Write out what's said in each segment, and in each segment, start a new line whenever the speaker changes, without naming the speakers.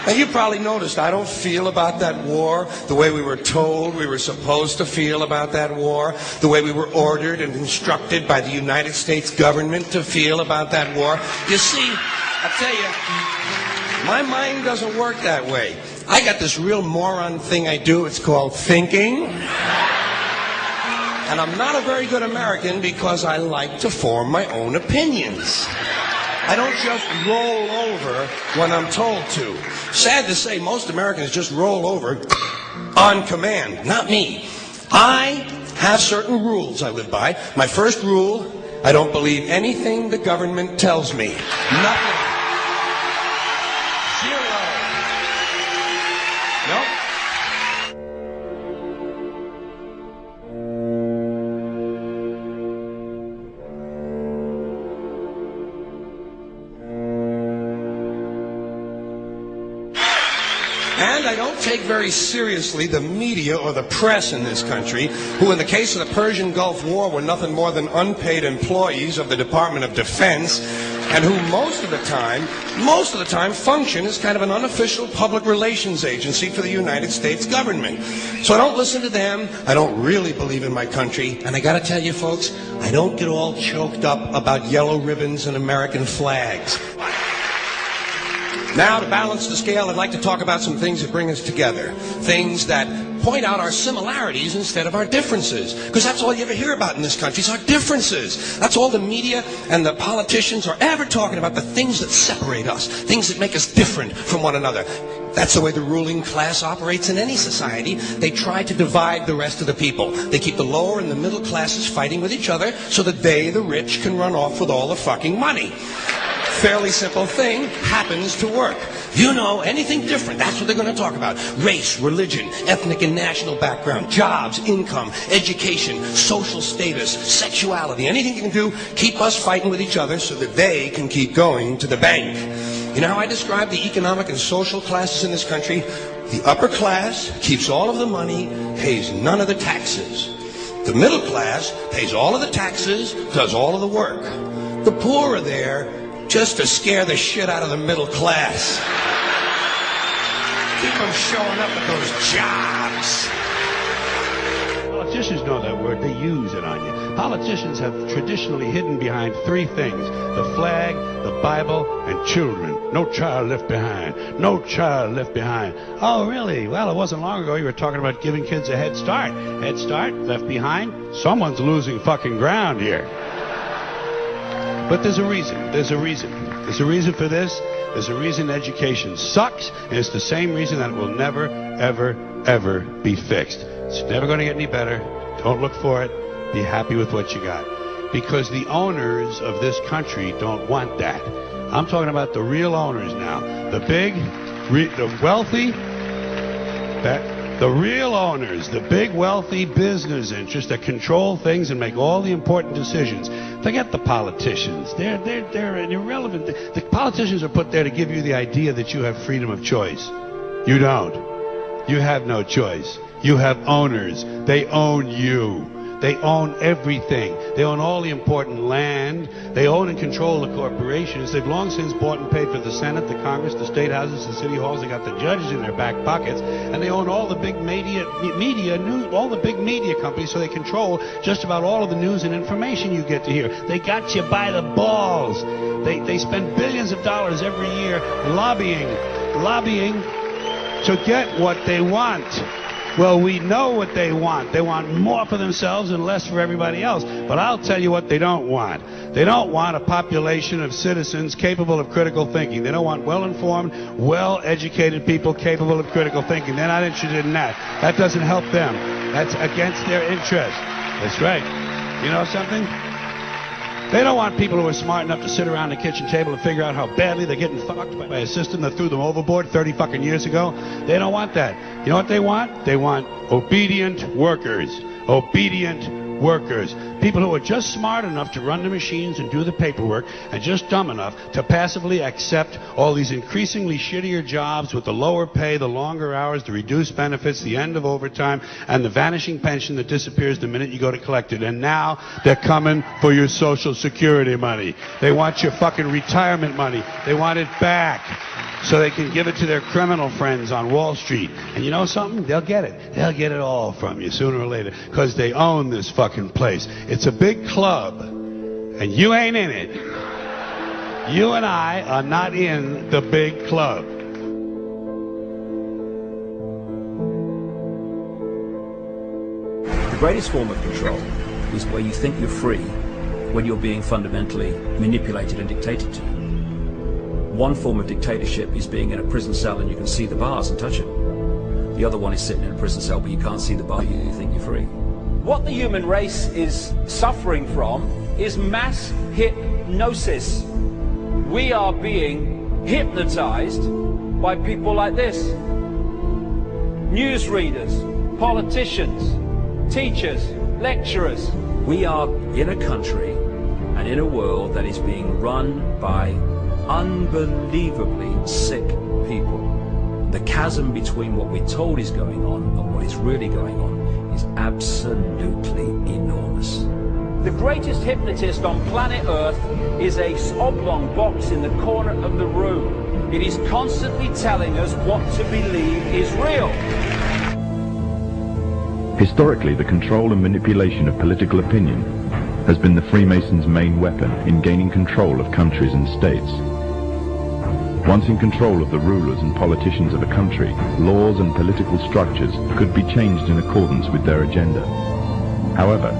Now, you probably noticed I don't feel about that war the way we were told we were supposed to feel about that war, the way we were ordered and instructed by the United States government to feel about that war. You see, I'll tell you, my mind doesn't work that way. I got this real moron thing I do. It's called thinking. And I'm not a very good American because I like to form my own opinions. I don't just roll over when I'm told to. Sad to say, most Americans just roll over on command. Not me. I have certain rules I live by. My first rule, I don't believe anything the government tells me. Nothing. Zero. Nope. And I don't take very seriously the media or the press in this country, who in the case of the Persian Gulf War were nothing more than unpaid employees of the Department of Defense, and who most of the time function as kind of an unofficial public relations agency for the United States government. So I don't listen to them, I don't really believe in my country, and I gotta tell you folks, I don't get all choked up about yellow ribbons and American flags. Now, to balance the scale, I'd like to talk about some things that bring us together. Things that point out our similarities instead of our differences. Because that's all you ever hear about in this country is our differences. That's all the media and the politicians are ever talking about, the things that separate us, things that make us different from one another. That's the way the ruling class operates in any society. They try to divide the rest of the people. They keep the lower and the middle classes fighting with each other so that they, the rich, can run off with all the fucking money. Fairly simple thing, happens to work. You know, anything different, that's what they're going to talk about. Race, religion, ethnic and national background, jobs, income, education, social status, sexuality, anything you can do, keep us fighting with each other so that they can keep going to the bank. You know how I describe the economic and social classes in this country? The upper class keeps all of the money, pays none of the taxes. The middle class pays all of the taxes, does all of the work. The poor are there just to scare the shit out of the middle class. Keep them showing up at those jobs.
Politicians know that word. They use it on you. Politicians have traditionally hidden behind three things: the flag, the Bible, and children. No child left behind. No child left behind. Oh, really? Well, it wasn't long ago you were talking about giving kids a head start. Head start, left behind? Someone's losing fucking ground here. But there's a reason. There's a reason. There's a reason for this. There's a reason education sucks, and it's the same reason that it will never, ever, ever be fixed. It's never going to get any better. Don't look for it. Be happy with what you got. Because the owners of this country don't want that. I'm talking about the real owners now. The big, the wealthy, the real owners, the big wealthy business interests that control things and make all the important decisions. Forget the politicians. They're irrelevant. The politicians are put there to give you the idea that you have freedom of choice. You don't. You have no choice. You have owners. They own you. They own everything. They own all the important land. They own and control the corporations. They've long since bought and paid for the Senate, the Congress, the state houses, the city halls. They got the judges in their back pockets, and they own all the big all the big media companies. So they control just about all of the news and information you get to hear. They got you by the balls. They spend billions of dollars every year lobbying to get what they want. Well, we know what they want. They want more for themselves and less for everybody else. But I'll tell you what they don't want. They don't want a population of citizens capable of critical thinking. They don't want well-informed, well-educated people capable of critical thinking. They're not interested in that. That doesn't help them. That's against their interest. That's right. You know something? They don't want people who are smart enough to sit around the kitchen table and figure out how badly they're getting fucked by a system that threw them overboard 30 fucking years ago. They don't want that. You know what they want? They want obedient workers. Obedient workers. People who are just smart enough to run the machines and do the paperwork, and just dumb enough to passively accept all these increasingly shittier jobs with the lower pay, the longer hours, the reduced benefits, the end of overtime, and the vanishing pension that disappears the minute you go to collect it. And now they're coming for your Social Security money. They want your fucking retirement money. They want it back. so they can give it to their criminal friends on Wall Street. And you know something? They'll get it. They'll get it all from you sooner or later, because they own this fucking place. It's a big club, and you ain't in it. You and I are not in the big club.
The greatest form of control is where you think you're free when you're being fundamentally manipulated and dictated to. One form of dictatorship is being in a prison cell and you can see the bars and touch them. The other one is sitting in a prison cell but you can't see the bar, you think you're free.
What the human race is suffering from is mass hypnosis. We are being hypnotized by people like this. Newsreaders, politicians, teachers, lecturers.
We are in a country and in a world that is being run by unbelievably sick people. The chasm between what we're told is going on and what is really going on is absolutely enormous.
The greatest hypnotist on planet Earth is a oblong box in the corner of the room. It is constantly telling us what to believe is real.
Historically, the control and manipulation of political opinion has been the Freemasons' main weapon in gaining control of countries and states. Once in control of the rulers and politicians of a country, laws and political structures could be changed in accordance with their agenda. However,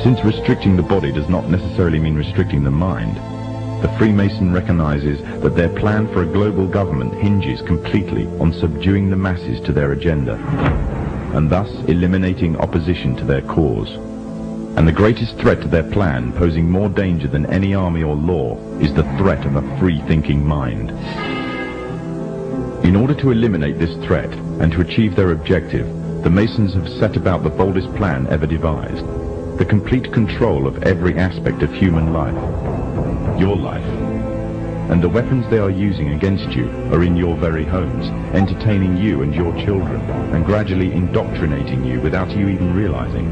since restricting the body does not necessarily mean restricting the mind, the Freemason recognizes that their plan for a global government hinges completely on subduing the masses to their agenda, and thus eliminating opposition to their cause. And the greatest threat to their plan, posing more danger than any army or law, is the threat of a free-thinking mind. In order to eliminate this threat and to achieve their objective, the Masons have set about the boldest plan ever devised: the complete control of every aspect of human life, your life. And the weapons they are using against you are in your very homes, entertaining you and your children, and gradually indoctrinating you without you even realizing.